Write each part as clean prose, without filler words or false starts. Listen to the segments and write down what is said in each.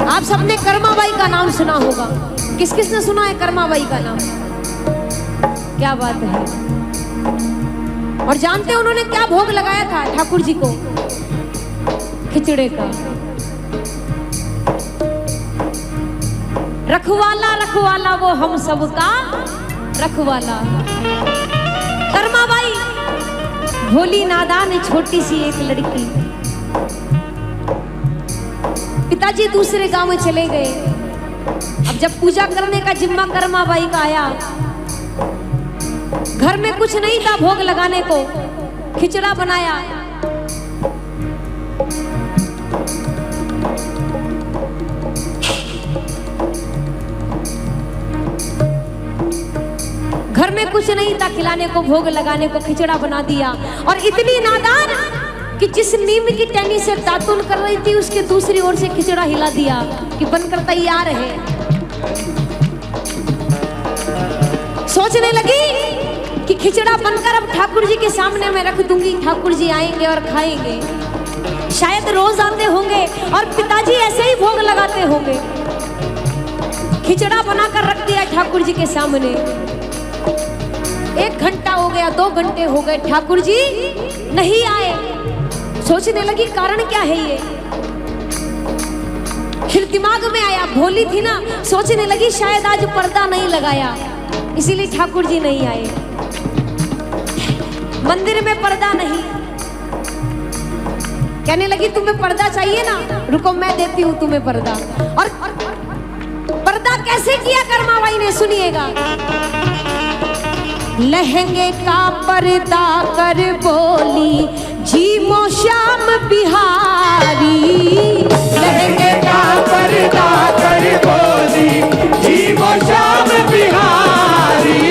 आप सबने कर्माबाई का नाम सुना होगा। किस किस ने सुना है कर्माबाई का नाम? क्या बात है। और जानते हैं उन्होंने क्या भोग लगाया था ठाकुर जी को? खिचड़े का। रखवाला रखवाला वो हम सबका रखवाला। कर्माबाई भोली नादान छोटी सी एक लड़की। पिताजी दूसरे गांव में चले गए। अब जब पूजा करने का जिम्मा कर्माबाई का आया, घर में कुछ नहीं था भोग लगाने को, खिचड़ा बनाया। घर में कुछ नहीं था खिलाने को, भोग लगाने को, खिचड़ा बना दिया। और इतनी नादान कि जिस नीम की टहनी से दातुन कर रही थी उसके दूसरी ओर से खिचड़ा हिला दिया कि बनकर तैयार है। सोचने लगी कि खिचड़ा बनकर अब ठाकुर जी के सामने मैं रख दूंगी, ठाकुर जी आएंगे और खाएंगे। शायद रोज आते होंगे और पिताजी ऐसे ही भोग लगाते होंगे। खिचड़ा बनाकर रख दिया ठाकुर जी के सामने। 1 घंटा हो गया, 2 घंटे हो गए, ठाकुर जी नहीं आए। सोचने लगी कारण क्या है ये। फिर दिमाग में आया, भोली थी ना, सोचने लगी शायद आज पर्दा नहीं लगाया इसीलिए ठाकुर जी नहीं आए। मंदिर में पर्दा नहीं। कहने लगी तुम्हें पर्दा चाहिए ना, रुको मैं देती हूँ तुम्हें पर्दा। और पर्दा कैसे किया कर्माबाई ने, सुनिएगा। लहंगे का पर्दा कर बोली जीमो श्याम बिहारी। लहंगे का पर्दा कर बोली जीमो श्याम बिहारी।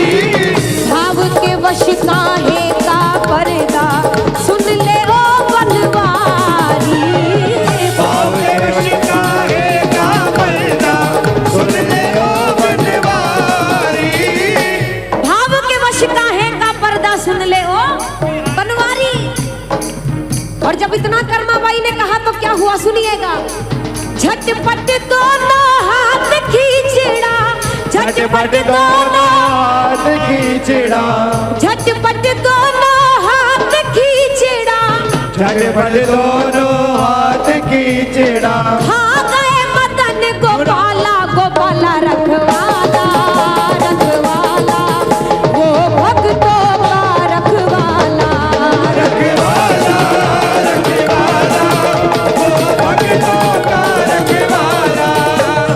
भाव के वश काहे का पर्दा सुन ले ओ बनवारी। भाव के वश काहे का पर्दा सुन ले ओ बनवारी। भाव के वश काहे का पर्दा सुन ले ओ बनवारी। और जब इतना कर्माबाई ने कहा तो क्या हुआ, सुनिएगा। झटपट दोनों हाथ खींचड़ा, झटपट दोनों हाथ खींचड़ा, झटपट दोनों हाथ खींचड़ा। झटपट दोनों हाथ खींचड़ा। हाँ गए मदन गोपाला, गोपाला रखवाला, रखवाला वो भक्तों का रखवाला। रखवाला रखवाला वो भक्तों का रखवाला।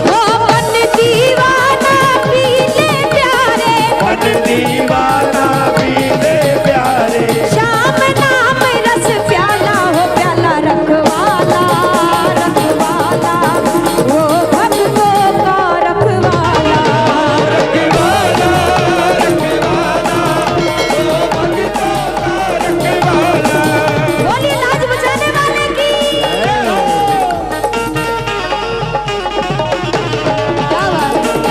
वो बन दीवाना पीले प्यारे, बन दीवाना पीले प्यारे। श्याम नाम रस प्याला हो प्याला रखवाला, रखवाला वो भक्तों का रखवाला। रखवाला रखवाला वो भक्तों का रखवाला। बोलिए लाज बचाने वाले की। क्या बात है।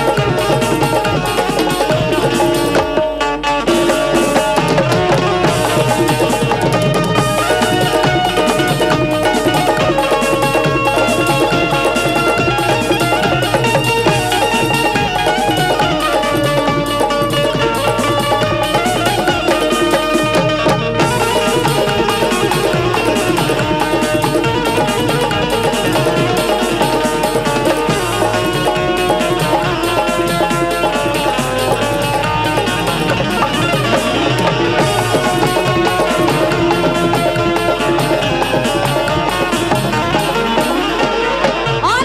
और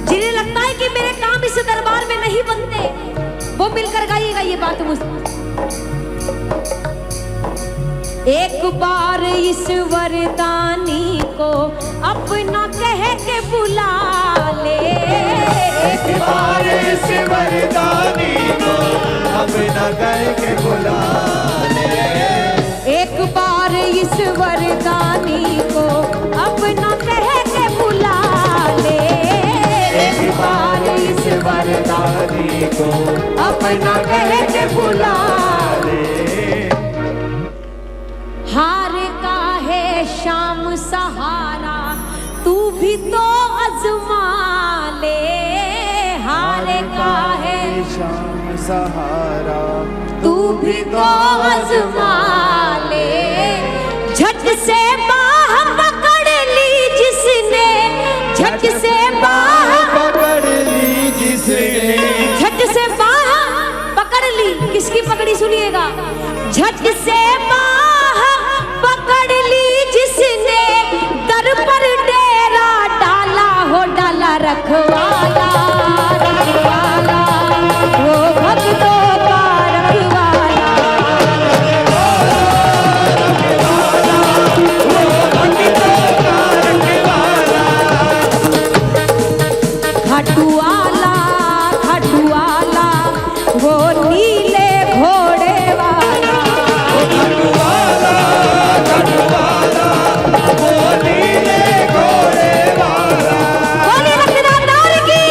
जिन्हें लगता है कि मेरे काम इस दरबार में नहीं बनते, वो मिलकर गाइएगा ये बात मुझसे। एक बार इस वरदानी को अपना कह के बुला ले। एक बार इस वरदानी को अपना करके बुला ले। एक बार इस वरदानी को अपना कह के बुला ले। एक बार इस वरदानी को अपना कह के बुला ले। हार का है शाम सहारा सहारा तू भी तो आजमा ले। झट से बाह पकड़ ली जिसने, झट से बाह पकड़ ली जिसने, झट से बाह पकड़ ली। किसकी पकड़ी सुनिएगा। झट से बाह पकड़ ली जिसने, दर पर डेरा डाला हो डाला रखवाला, रखवाला वो भक्तों का रखवाला। खटुआला खटुआला वो नीले घोड़े वाला, खटुआला खटुआला वो नीले घोड़े वाला। बोले रत्नाकर की।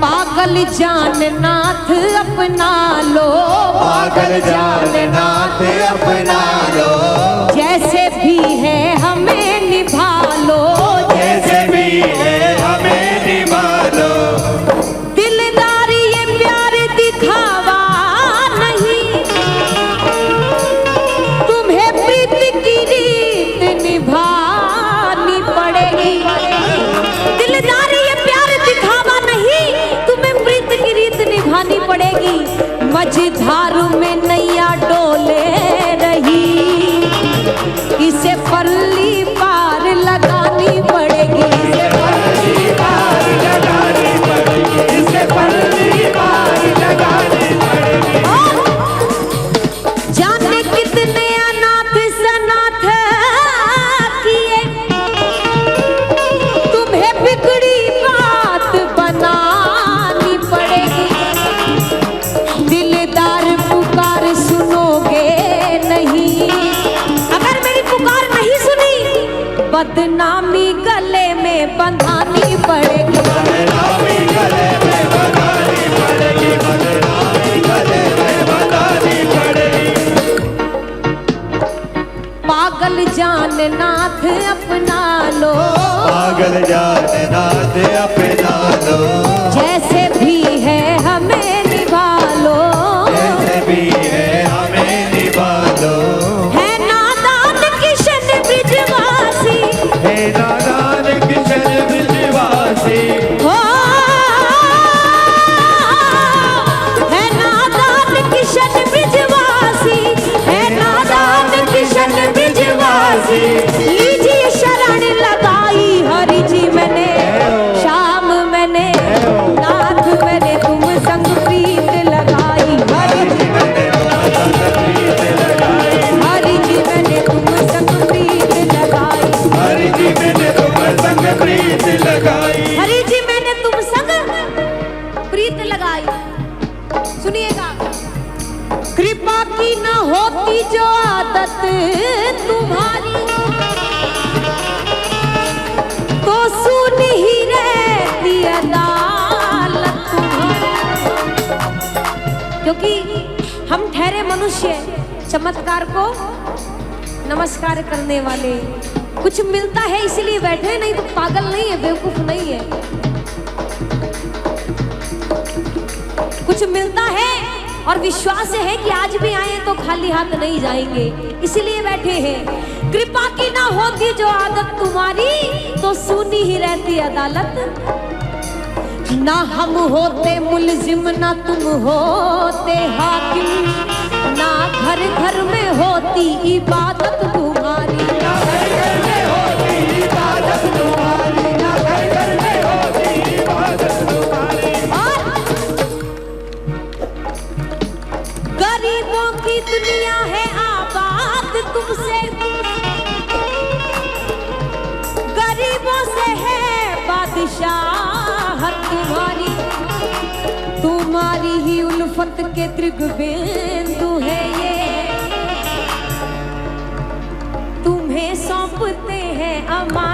पागल जाननाथ अपना लो, पागल जाननाथ अपना लो। जैसे भी है हमें निभा लो, जैसे भी है हमें निभा लो। दिलदारी ये प्यार दिखावा नहीं, तुम्हें प्रीत की रीत निभानी पड़ेगी। दिलदारी ये प्यार दिखावा नहीं, तुम्हें प्रीत की रीत निभानी पड़ेगी। मझधार में नैया डोले रही, इसे पल्ली पार लगानी पड़ेगी। इसे पल्ली पार लगानी पड़ेगी, इसे पल्ली पार लगानी पड़ेगी। जाने कितने अनाथ सनाथ किए, तुम्हें बिगड़ी बात बनानी पड़ेगी। दिलदार पुकार सुनोगे नहीं, अगर मेरी पुकार नहीं सुनी, बदनामी गले में बंधानी पड़ेगी। बदनामी गले में बंधानी पड़ेगी, बदनामी गले में बंधानी पड़ेगी। पागल जाननाथ अपना लो, पागल जाननाथ अपना लो। जैसे भी है हमें निभा लो, जैसे भी है हमें निभा लो। है नादान किशन ब्रिजवासी, हे नादान किशन ब्रिजवासी। हो है नादान किशन ब्रिजवासी, है नादान किशन ब्रिजवासी। लीजिए शरण लगाई हरि जी मैंने, शाम मैंने नाथ मैंने तुम संग प्रीत लगाई। हरि जी मैंने हरि जी मैंने तुम संग प्रीत लगाई। हरि जी मैंने तुम संग प्रीत लगाई। हरि जी मैंने तुम संग प्रीत लगाई। सुनिएगा। कृपा की न होती जो आदत तुम्हारी, तो सुन ही रहती अदालत तुम्हारी। क्योंकि हम ठहरे मनुष्य चमत्कार को नमस्कार करने वाले। कुछ मिलता है इसलिए बैठे, नहीं तो पागल नहीं है, बेवकूफ नहीं है। कुछ मिलता है और विश्वास है कि आज भी आए तो खाली हाथ नहीं जाएंगे, इसलिए बैठे हैं। कृपा की ना होती जो आदत तुम्हारी तो सुनी ही रहती अदालत। ना हम होते मुलजिम ना तुम होते हाकिम, ना घर घर में होती इबादत तुम्हारी। ना घर घर में होती इबादत तुम्हारी, ना घर घर में होती इबादत तुम्हारी। और गरीबों की दुनिया है आबाद तुमसे, गरीबों से है बादशाहत तुम्हारी। तुम्हारी ही उल्फत के त्रिगुबेंदु है ये, तुम्हें सौंपते हैं अमान।